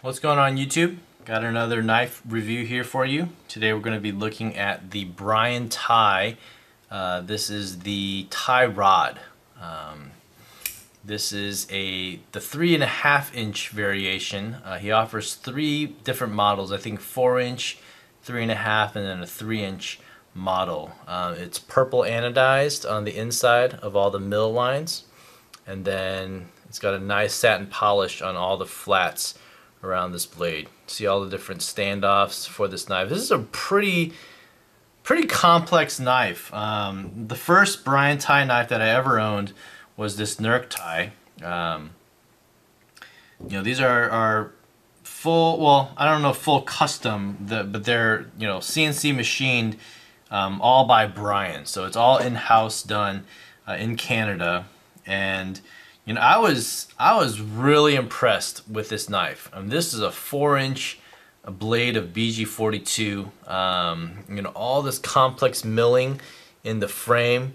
What's going on YouTube? Got another knife review here for you. Today we're going to be looking at the Tighe. This is the Tighe rod. This is the 3.5 inch variation. He offers three different models. I think 4-inch, 3.5, and then a 3-inch model. It's purple anodized on the inside of all the mill lines, and then it's got a nice satin polish on all the flats around this blade. See all the different standoffs for this knife. This is a pretty complex knife. The first Tighe knife that I ever owned was this Nerk Tighe. These are full, well, I don't know full custom, but they're CNC machined, all by Brian. So it's all in-house done in Canada. And I was really impressed with this knife. This is a 4-inch blade of BG42. All this complex milling in the frame.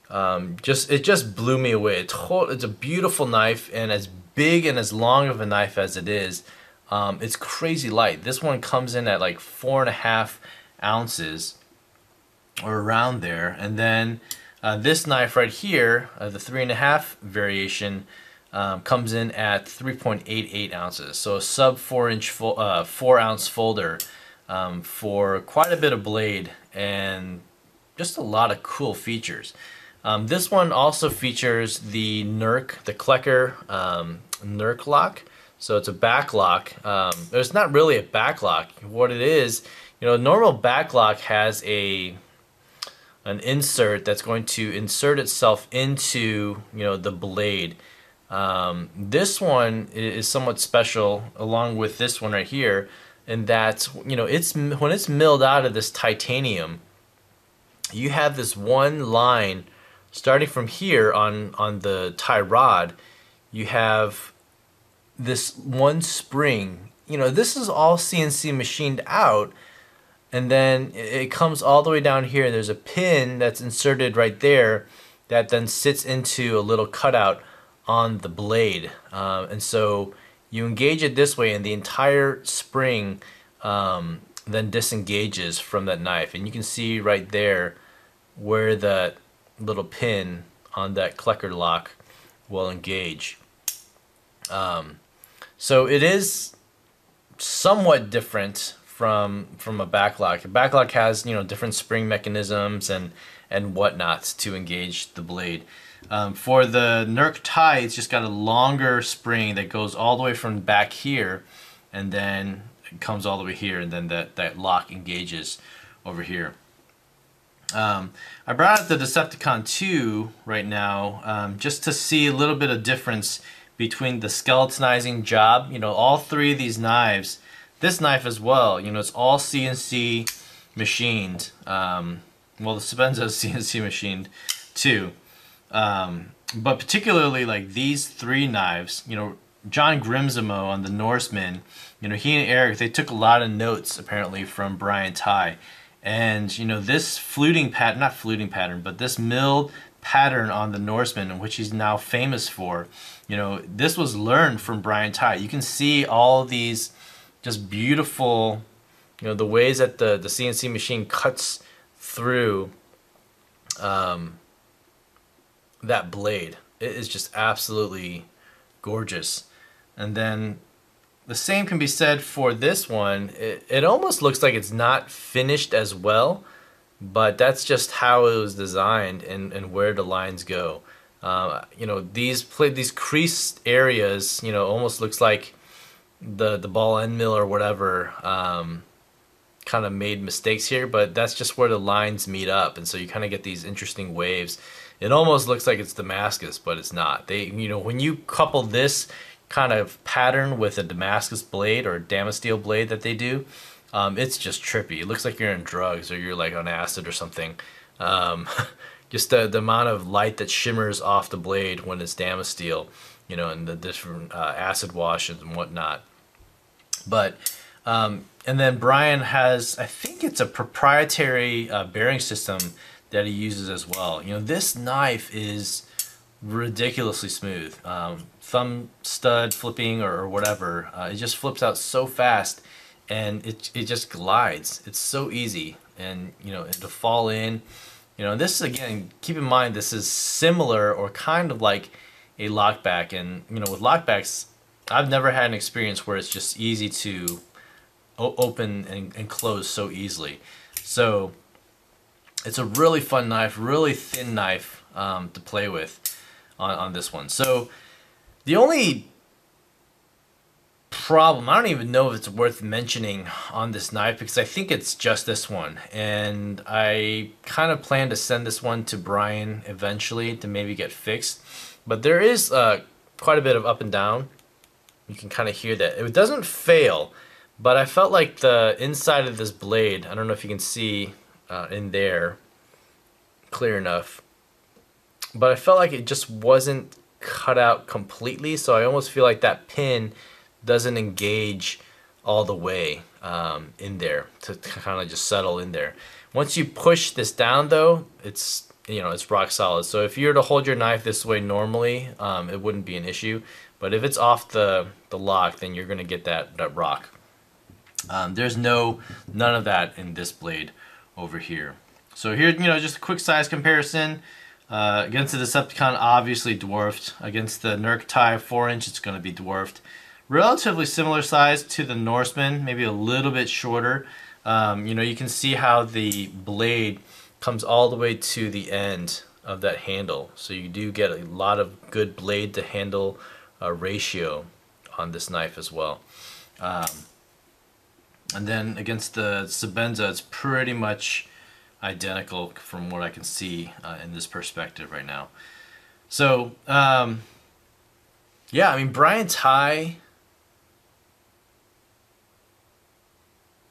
It just blew me away. It's a beautiful knife, and as big and as long of a knife as it is, it's crazy light. This one comes in at like 4.5 ounces or around there, and then this knife right here, the 3.5 variation, comes in at 3.88 ounces. So a sub 4-inch 4-ounce folder for quite a bit of blade and just a lot of cool features. This one also features the Nerk, the Klecker Nerk lock. So it's a back lock. It's not really a back lock. What it is, a normal back lock has an insert that's going to insert itself into the blade. This one is somewhat special, along with this one right here, in that when it's milled out of this titanium, you have this one line starting from here on the Tighe rod. You have this one spring. This is all CNC machined out. And then it comes all the way down here. There's a pin that's inserted right there that then sits into a little cutout on the blade. And so you engage it this way, and the entire spring then disengages from that knife. And you can see right there where that little pin on that Klecker lock will engage. So it is somewhat different from a backlock. A backlock has different spring mechanisms and whatnot to engage the blade. For the Nerk Tighe, it's just got a longer spring that goes all the way from back here, and then it comes all the way here, and then that lock engages over here. I brought out the Decepticon 2 right now, just to see a little bit of difference between the skeletonizing job. All three of these knives, this knife as well, it's all CNC machined. Well, the Spenza is CNC machined too. But particularly like these three knives, John Grimsimo on the Norseman, he and Eric, they took a lot of notes apparently from Tighe. And this fluting pattern, not fluting pattern, but this milled pattern on the Norseman, which he's now famous for, this was learned from Tighe. You can see all these just beautiful, the ways that the CNC machine cuts through that blade. It is just absolutely gorgeous. And then the same can be said for this one. It almost looks like it's not finished as well, but that's just how it was designed and where the lines go. These creased areas, almost looks like the ball end mill or whatever kind of made mistakes here, but that's just where the lines meet up, and so you kind of get these interesting waves. It almost looks like it's Damascus, but it's not. When you couple this kind of pattern with a Damascus blade or a Damasteel blade that they do, it's just trippy. It looks like you're on drugs or you're like on acid or something. Just the amount of light that shimmers off the blade when it's Damasteel, and the different acid washes and whatnot. But and then Brian has, I think it's a proprietary bearing system that he uses as well. This knife is ridiculously smooth. Thumb stud flipping or whatever, it just flips out so fast, and it just glides. It's so easy, and you know, to fall in. You know, this again, keep in mind this is similar or kind of like a lockback, and you know, with lockbacks, I've never had an experience where it's just easy to open and close so easily. So it's a really fun knife, really thin knife to play with on this one. So the only problem, I don't even know if it's worth mentioning on this knife, because I think it's just this one, and I kind of plan to send this one to Brian eventually to maybe get fixed. But there is quite a bit of up and down. You can kind of hear that. It doesn't fail, but I felt like the inside of this blade, I don't know if you can see in there clear enough, but I felt like it just wasn't cut out completely, so I almost feel like that pin doesn't engage all the way in there to kind of just settle in there. Once you push this down though, it's, you know, it's rock solid. So if you were to hold your knife this way normally, it wouldn't be an issue. But if it's off the lock, then you're gonna get that rock. There's none of that in this blade over here. So here, you know, just a quick size comparison. Against the Decepticon, obviously dwarfed. Against the Nerk Tighe 4-inch, it's going to be dwarfed. Relatively similar size to the Norseman, maybe a little bit shorter. You know, you can see how the blade comes all the way to the end of that handle. So you do get a lot of good blade to handle ratio on this knife as well. And then against the Sebenza, it's pretty much identical from what I can see in this perspective right now. So yeah, I mean, Brian Tighe,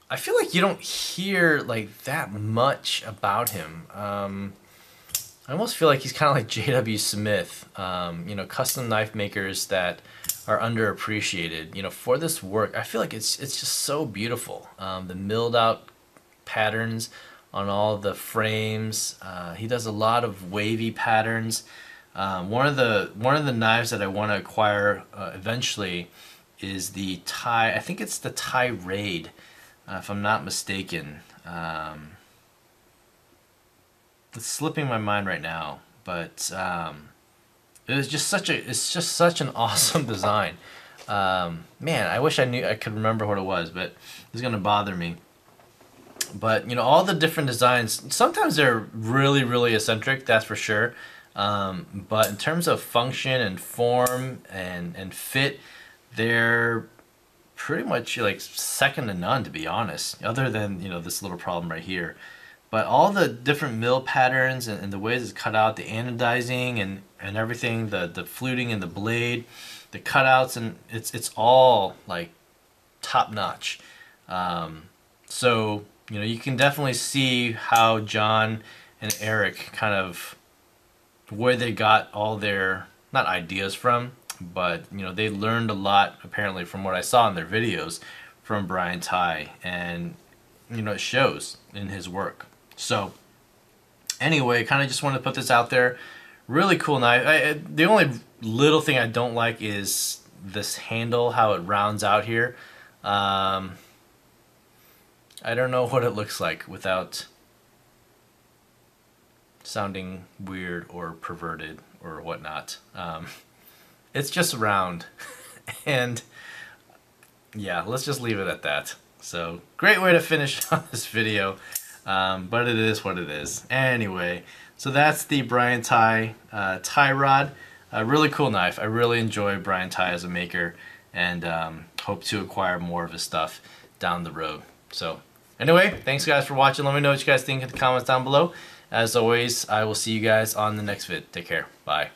I feel like you don't hear like that much about him. I almost feel like he's kind of like J.W. Smith, you know, custom knife makers that are underappreciated. You know, for this work, I feel like it's just so beautiful. The milled out patterns on all the frames. He does a lot of wavy patterns. One of the knives that I want to acquire eventually is the Tighe. I think it's the Tighe Raid, if I'm not mistaken. It's slipping my mind right now, but it's just such an awesome design. Man, I wish I could remember what it was, but it's gonna bother me. But you know, all the different designs, sometimes they're really eccentric, that's for sure. But in terms of function and form and fit, they're pretty much like second to none, to be honest, other than, you know, this little problem right here. But all the different mill patterns and the ways it's cut out, the anodizing and everything, the fluting in the blade, the cutouts, and it's all like top notch. So you know, you can definitely see how John and Eric kind of, where they got all their, not ideas from, but you know, they learned a lot apparently from what I saw in their videos from Brian Tighe, and you know, it shows in his work. So anyway, kind of just wanted to put this out there. Really cool knife. The only little thing I don't like is this handle, how it rounds out here. I don't know what it looks like without sounding weird or perverted or whatnot. It's just round. And yeah, let's just leave it at that. So great way to finish on this video. But it is what it is. Anyway, so that's the Brian Tighe tie rod. A really cool knife. I really enjoy Brian Tighe as a maker, and hope to acquire more of his stuff down the road. So anyway, thanks guys for watching. Let me know what you guys think in the comments down below. As always, I will see you guys on the next vid. Take care. Bye.